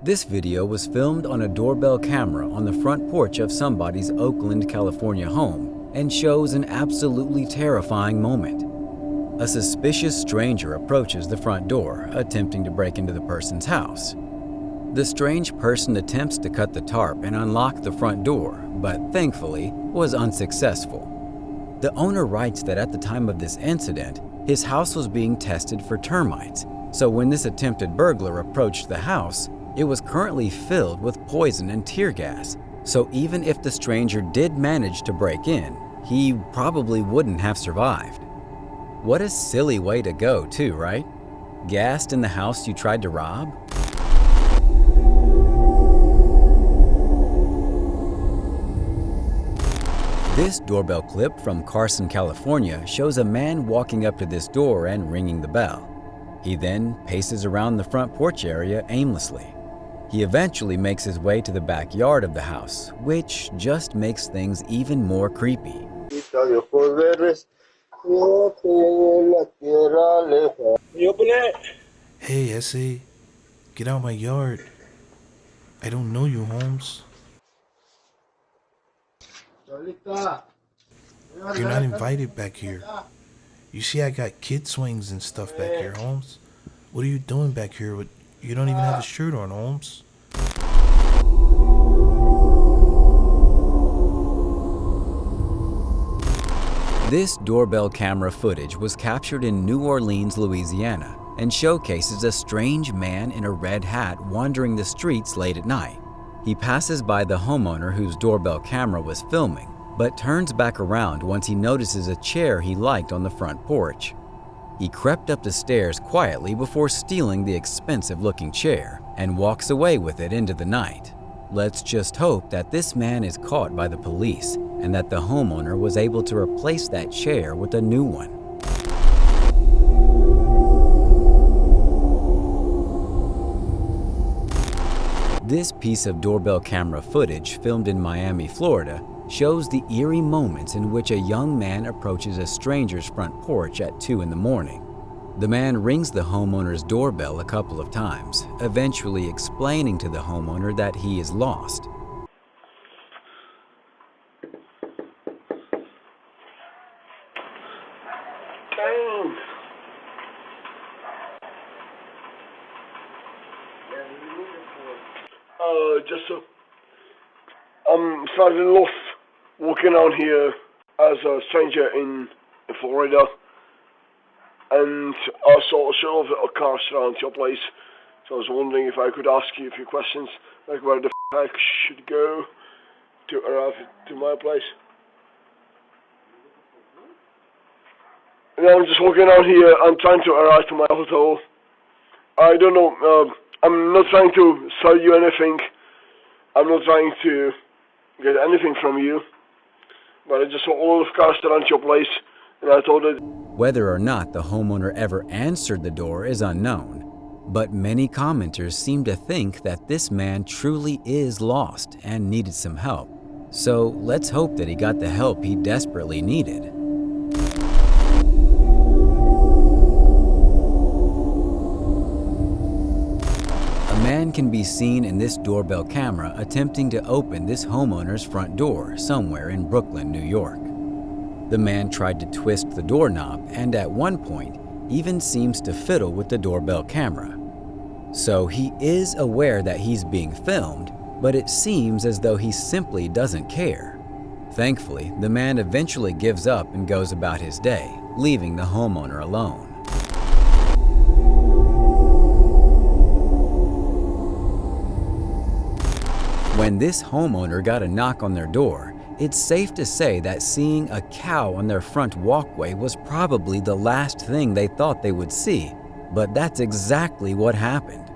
This video was filmed on a doorbell camera on the front porch of somebody's Oakland, California home and shows an absolutely terrifying moment. A suspicious stranger approaches the front door, attempting to break into the person's house. The strange person attempts to cut the tarp and unlock the front door, but thankfully was unsuccessful. The owner writes that at the time of this incident, his house was being tested for termites, so when this attempted burglar approached the house, it was currently filled with poison and tear gas, so even if the stranger did manage to break in, he probably wouldn't have survived. What a silly way to go too, right? Gassed in the house you tried to rob? This doorbell clip from Carson, California shows a man walking up to this door and ringing the bell. He then paces around the front porch area aimlessly. He eventually makes his way to the backyard of the house, which just makes things even more creepy. You open it? Hey, S.A., get out my yard. I don't know you, Holmes. You're not invited back here. You see I got kid swings and stuff back here, Holmes. What are you doing back here? You don't even have a shirt on, Holmes. This doorbell camera footage was captured in New Orleans, Louisiana, and showcases a strange man in a red hat wandering the streets late at night. He passes by the homeowner whose doorbell camera was filming, but turns back around once he notices a chair he liked on the front porch. He crept up the stairs quietly before stealing the expensive-looking chair and walks away with it into the night. Let's just hope that this man is caught by the police and that the homeowner was able to replace that chair with a new one. This piece of doorbell camera footage filmed in Miami, Florida, shows the eerie moments in which a young man approaches a stranger's front porch at 2 in the morning. The man rings the homeowner's doorbell a couple of times, eventually explaining to the homeowner that he is lost. I'm slightly lost walking around here as a stranger in Florida, and I saw a show of a car around your place, so I was wondering if I could ask you a few questions, like where the heck should go to arrive to my place. And I'm just walking around here, I'm trying to arrive to my hotel. I don't know, I'm not trying to sell you anything, I'm not trying to get anything from you, but I just saw all of cars around your place, and I thought that... Whether or not the homeowner ever answered the door is unknown, but many commenters seem to think that this man truly is lost and needed some help. So let's hope that he got the help he desperately needed. A man can be seen in this doorbell camera attempting to open this homeowner's front door somewhere in Brooklyn, New York. The man tried to twist the doorknob and at one point even seems to fiddle with the doorbell camera. So he is aware that he's being filmed, but it seems as though he simply doesn't care. Thankfully, the man eventually gives up and goes about his day, leaving the homeowner alone. When this homeowner got a knock on their door, it's safe to say that seeing a cow on their front walkway was probably the last thing they thought they would see, but that's exactly what happened.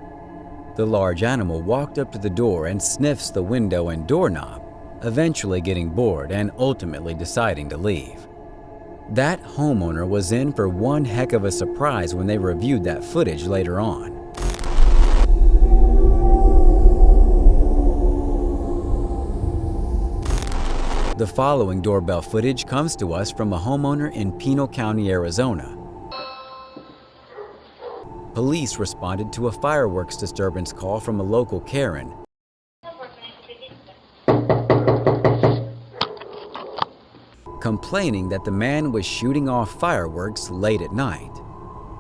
The large animal walked up to the door and sniffs the window and doorknob, eventually getting bored and ultimately deciding to leave. That homeowner was in for one heck of a surprise when they reviewed that footage later on. The following doorbell footage comes to us from a homeowner in Pinal County, Arizona. police responded to a fireworks disturbance call from a local Karen. Complaining that the man was shooting off fireworks late at night.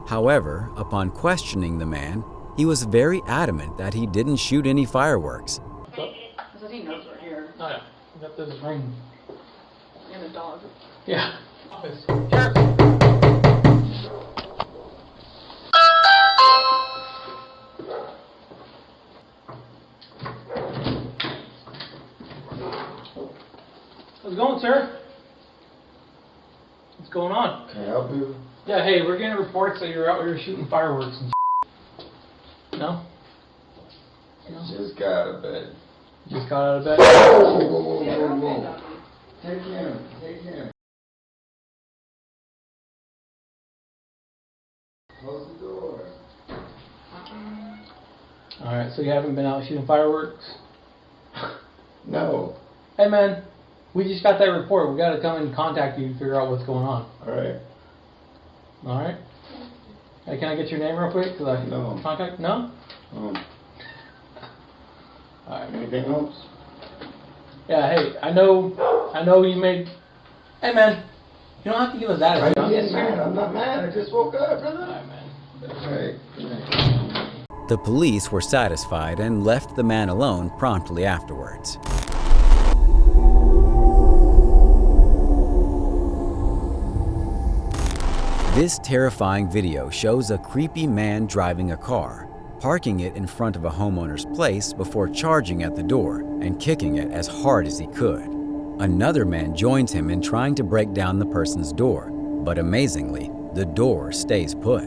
However, upon questioning the man, he was very adamant that he didn't shoot any fireworks. Because he knows we're here. Oh yeah, we got this ring. And a dog. Yeah. How's it going, sir? What's going on? Can I help you? Yeah, hey, we're getting reports that you're out here shooting fireworks and No? Just got out of bed. Just got out of bed? Whoa. Take him. Close the door. Alright, so you haven't been out shooting fireworks? No. Hey man, we just got that report. We gotta come and contact you to figure out what's going on. Alright. Alright? Hey, can I get your name real quick? No. Contact? No? Alright, anything else? Yeah, hey, I know you made... Hey man, you don't have to give us that. Why are you getting mad? I'm not mad. I just woke up, brother. Alright, man. Alright, good night. The police were satisfied and left the man alone promptly afterwards. This terrifying video shows a creepy man driving a car, parking it in front of a homeowner's place before charging at the door and kicking it as hard as he could. Another man joins him in trying to break down the person's door, but amazingly, the door stays put.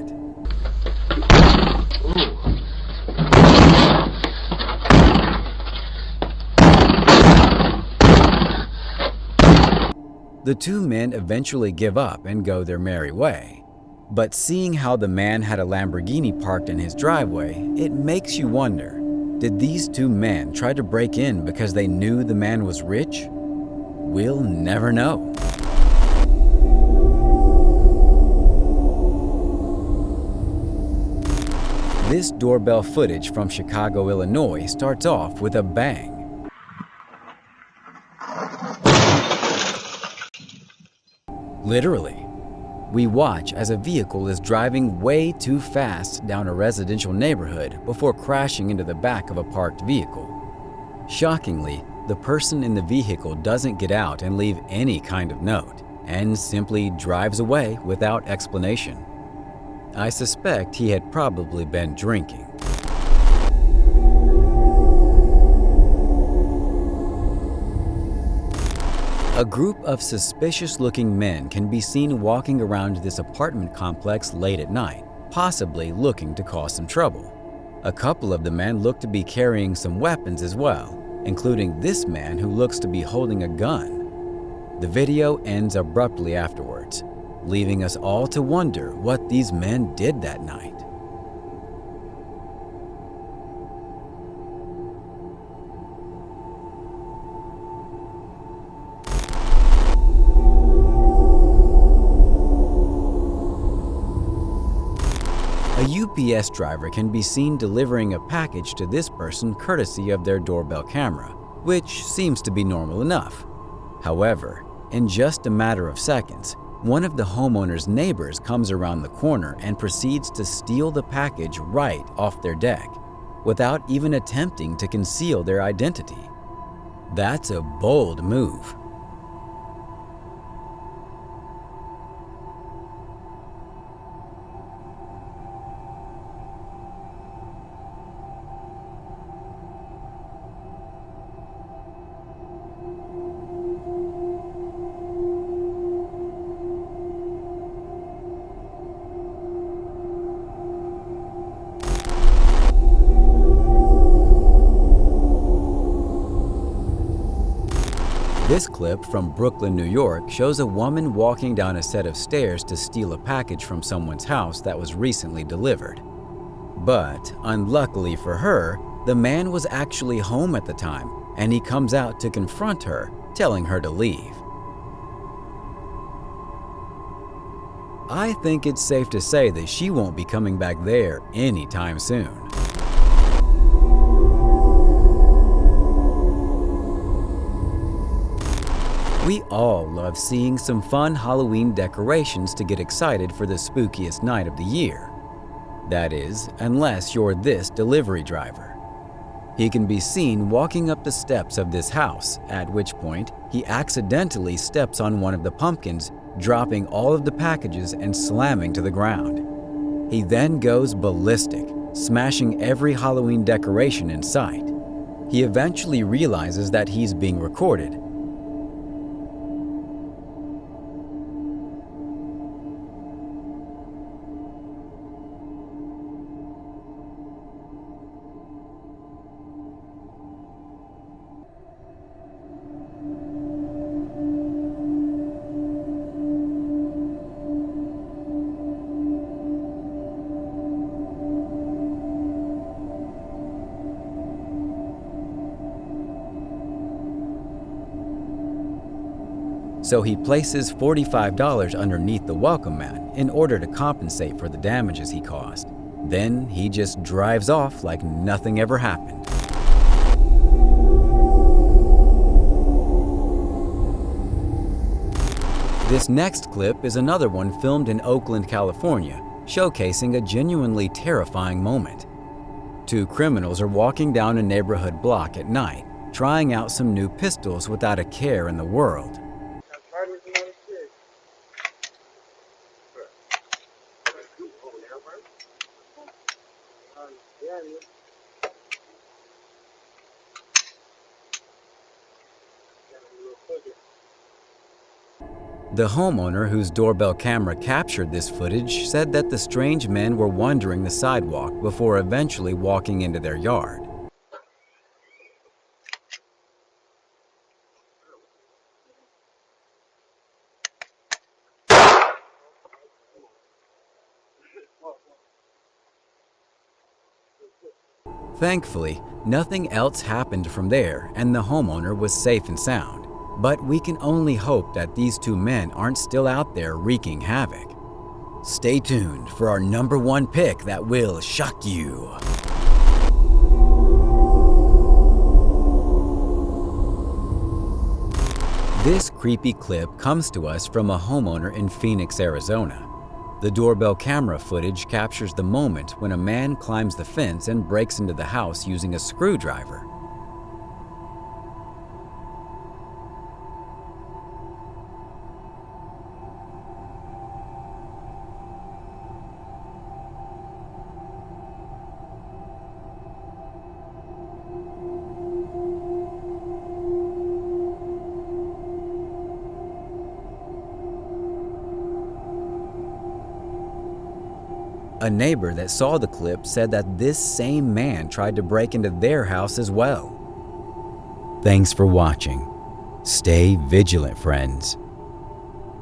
The two men eventually give up and go their merry way. But seeing how the man had a Lamborghini parked in his driveway, it makes you wonder, did these two men try to break in because they knew the man was rich? We'll never know. This doorbell footage from Chicago, Illinois starts off with a bang. Literally. We watch as a vehicle is driving way too fast down a residential neighborhood before crashing into the back of a parked vehicle. Shockingly, the person in the vehicle doesn't get out and leave any kind of note, and simply drives away without explanation. I suspect he had probably been drinking. A group of suspicious-looking men can be seen walking around this apartment complex late at night, possibly looking to cause some trouble. A couple of the men look to be carrying some weapons as well, including this man who looks to be holding a gun. The video ends abruptly afterwards, leaving us all to wonder what these men did that night. A UPS driver can be seen delivering a package to this person courtesy of their doorbell camera, which seems to be normal enough. However, in just a matter of seconds, one of the homeowner's neighbors comes around the corner and proceeds to steal the package right off their deck, without even attempting to conceal their identity. That's a bold move. This clip from Brooklyn, New York shows a woman walking down a set of stairs to steal a package from someone's house that was recently delivered. But, unluckily for her, the man was actually home at the time, and he comes out to confront her, telling her to leave. I think it's safe to say that she won't be coming back there anytime soon. We all love seeing some fun Halloween decorations to get excited for the spookiest night of the year. That is, unless you're this delivery driver. He can be seen walking up the steps of this house, at which point he accidentally steps on one of the pumpkins, dropping all of the packages and slamming to the ground. He then goes ballistic, smashing every Halloween decoration in sight. He eventually realizes that he's being recorded. So he places $45 underneath the welcome mat in order to compensate for the damages he caused. Then he just drives off like nothing ever happened. This next clip is another one filmed in Oakland, California, showcasing a genuinely terrifying moment. Two criminals are walking down a neighborhood block at night, trying out some new pistols without a care in the world. The homeowner whose doorbell camera captured this footage said that the strange men were wandering the sidewalk before eventually walking into their yard. Thankfully, nothing else happened from there and the homeowner was safe and sound. But we can only hope that these two men aren't still out there wreaking havoc. Stay tuned for our #1 pick that will shock you. This creepy clip comes to us from a homeowner in Phoenix, Arizona. The doorbell camera footage captures the moment when a man climbs the fence and breaks into the house using a screwdriver. A neighbor that saw the clip said that this same man tried to break into their house as well. Thanks for watching. Stay vigilant, friends.